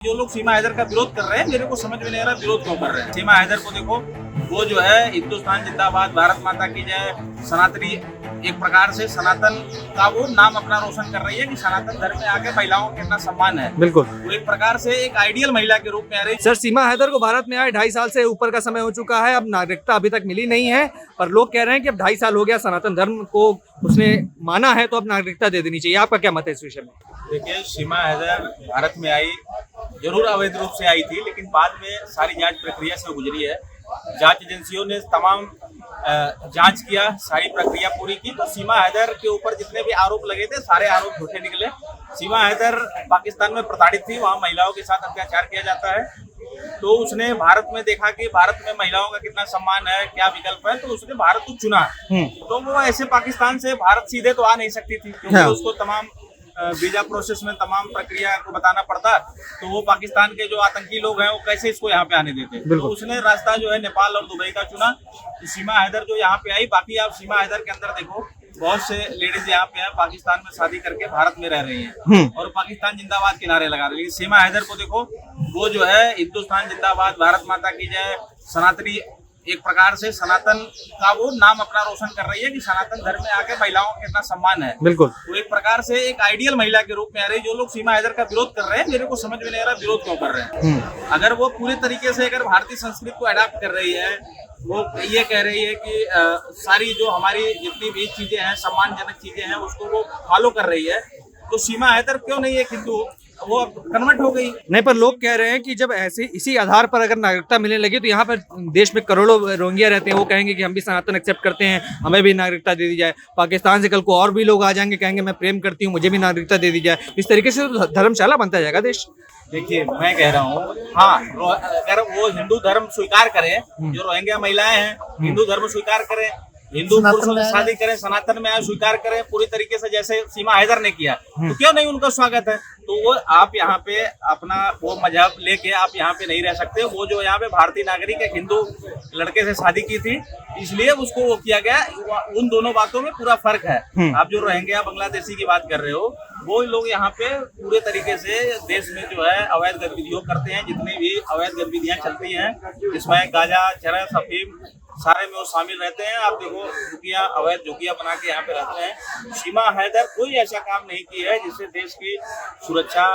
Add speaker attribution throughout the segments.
Speaker 1: जो लोग सीमा हैदर का विरोध कर रहे हैं, मेरे को समझ में नहीं आ रहा विरोध क्यों कर रहे हैं। सीमा हैदर को देखो, वो जो है हिंदुस्तान जिंदाबाद, भारत माता की जय, सनातनी, एक प्रकार से सनातन का वो नाम अपना रोशन कर रही है कि सनातन धर्म में आके महिलाओं का कितना सम्मान है।
Speaker 2: बिल्कुल,
Speaker 1: वो एक प्रकार से एक आइडियल महिला के रूप में आ रही है।
Speaker 2: सर सीमा हैदर को भारत में आए 2.5 साल से ऊपर का समय हो चुका है, अब नागरिकता अभी तक मिली नहीं है, पर लोग कह रहे हैं कि अब 2.5 साल हो गया, सनातन धर्म को उसने माना है तो अब नागरिकता दे देनी चाहिए। आपका क्या मत है इस विषय में?
Speaker 1: देखिए, सीमा हैदर भारत में आई, जरूर अवैध रूप से आई थी, लेकिन बाद में सारी जांच प्रक्रिया से गुजरी है। जांच एजेंसियों ने तमाम जांच किया, सारी प्रक्रिया पूरी की, तो सीमा हैदर के ऊपर जितने भी आरोप लगे थे सारे आरोप झूठे निकले। सीमा हैदर पाकिस्तान में प्रताड़ित थी, वहाँ महिलाओं के साथ अत्याचार किया जाता है, तो उसने भारत में देखा कि भारत में महिलाओं का कितना सम्मान है, क्या विकल्प है, तो उसने भारत को चुना। तो वो ऐसे पाकिस्तान से भारत सीधे तो आ नहीं सकती थी, क्योंकि उसको तमाम वीजा प्रोसेस में तमाम प्रक्रिया को बताना पड़ता, तो वो पाकिस्तान के जो आतंकी लोग हैं वो कैसे इसको यहाँ पे आने देते। तो उसने रास्ता जो है नेपाल और दुबई का चुना। तो सीमा हैदर जो यहाँ पे आई, बाकी आप सीमा हैदर के अंदर देखो, बहुत से लेडीज यहाँ पे हैं, पाकिस्तान में शादी करके भारत में रह रही हैं और पाकिस्तान जिंदाबाद के नारे लगा रही है। सीमा हैदर को देखो, वो जो है हिंदुस्तान जिंदाबाद, भारत माता की जय, सनातनी, एक प्रकार से सनातन का वो नाम अपना रोशन कर रही है कि सनातन धर्म में आके महिलाओं का कितना सम्मान है।
Speaker 2: बिल्कुल,
Speaker 1: वो एक प्रकार से एक आइडियल महिला के रूप में आ रही है। जो लोग सीमा हैदर का विरोध कर रहे हैं, मेरे को समझ में नहीं आ रहा विरोध क्यों कर रहे हैं। अगर वो पूरे तरीके से अगर भारतीय संस्कृति को अडॉप्ट कर रही है, वो ये कह रही है कि सारी जो हमारी जितनी भी चीजें हैं, सम्मानजनक चीजें हैं, उसको वो फॉलो कर रही है, तो सीमा हैदर क्यों नहीं एक हिंदू, वो कन्वर्ट हो गई।
Speaker 2: नहीं, पर लोग कह रहे हैं कि जब ऐसे इसी आधार पर अगर नागरिकता मिलने लगी तो यहाँ पर देश में करोड़ों रोहिंग्या रहते हैं, वो कहेंगे कि हम भी सनातन एक्सेप्ट करते हैं, हमें भी नागरिकता दे दी जाए। पाकिस्तान से कल को और भी लोग आ जाएंगे, कहेंगे मैं प्रेम करती हूँ, मुझे भी नागरिकता दे दी जाए। इस तरीके से तो धर्मशाला बनता जाएगा देश।
Speaker 1: देखिए, मैं कह रहा हूँ, हाँ, अगर वो हिंदू धर्म स्वीकार करें, जो रोहिंग्या महिलाएं हैं हिंदू धर्म स्वीकार करें, हिंदू पुरुषों से शादी करें, सनातन में आए स्वीकार करें पूरी तरीके से, जैसे सीमा हैदर ने किया, तो क्यों नहीं उनका स्वागत है। तो वो आप यहाँ पे अपना वो मजहब लेके आप यहाँ पे नहीं रह सकते। वो जो यहाँ पे भारतीय नागरिक एक हिंदू लड़के से शादी की थी, इसलिए उसको वो किया गया। उन दोनों बातों में पूरा फर्क है। आप जो रोहिंग्या बांग्लादेशी की बात कर रहे हो, वो लोग यहाँ पे पूरे तरीके से देश में जो है अवैध गतिविधियों करते हैं। जितनी भी अवैध गतिविधियां चलती हैं, इसमें गांजा, चरस, अफीम, सारे में वो शामिल रहते हैं। आप देखो, झुग्गियां, अवैध झुग्गियां बना के यहाँ पे रहते हैं। सीमा हैदर कोई ऐसा काम नहीं किया है जिससे देश की सुरक्षा,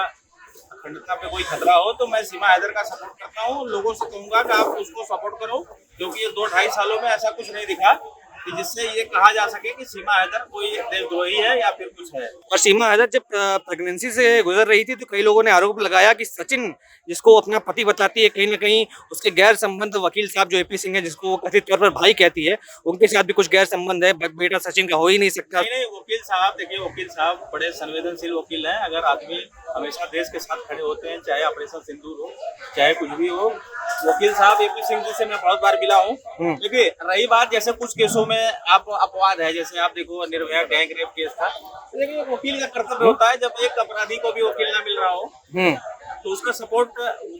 Speaker 1: अखंडता पे कोई खतरा हो। तो मैं सीमा हैदर का सपोर्ट करता हूँ। लोगों से कहूंगा कि आप उसको सपोर्ट करो, क्योंकि ये 2-2.5 सालों में ऐसा कुछ नहीं दिखा कि जिससे ये कहा जा सके कि सीमा हैदर कोई देशद्रोही है या फिर कुछ है।
Speaker 2: और सीमा हैदर जब प्रेगनेंसी से गुजर रही थी तो कई लोगों ने आरोप लगाया कि सचिन, जिसको अपना पति बताती है, कहीं ना कहीं उसके गैर संबंध वकील साहब जो एपी सिंह है, जिसको वो कथित तौर पर भाई कहती है, उनके साथ भी कुछ गैर संबंध है, बेटा सचिन का हो ही नहीं सकता।
Speaker 1: नहीं, वकील साहब, देखिए, वकील साहब बड़े संवेदनशील वकील हैं। अगर आदमी हमेशा देश के साथ खड़े होते हैं, चाहे ऑपरेशन सिंदूर हो, चाहे कुछ भी हो। वकील साहब एपी सिंह जी से मैं बहुत बार मिला हूँ। देखिए, रही बात जैसे कुछ केसों में आप अपवाद है, जैसे आप देखो निर्भया गैंग रेप केस था, लेकिन वकील का कर्तव्य होता है, जब एक अपराधी को भी वकील ना मिल रहा हो तो उसका सपोर्ट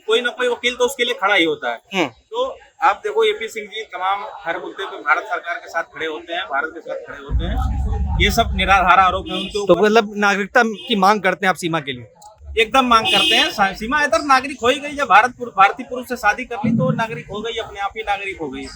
Speaker 1: कोई ना कोई वकील तो उसके लिए खड़ा ही होता है। तो आप देखो, एपी सिंह जी तमाम हर मुद्दे पे भारत सरकार के साथ खड़े होते हैं, भारत के साथ खड़े होते हैं। ये सब निराधार आरोप है उनके ऊपर।
Speaker 2: तो मतलब नागरिकता की मांग करते हैं आप सीमा के लिए?
Speaker 1: एकदम मांग करते हैं। सीमा हैदर नागरिक हो ही गई, जब भारतीय पुरुष से शादी कर ली तो नागरिक हो गई, अपने आप ही नागरिक हो गई।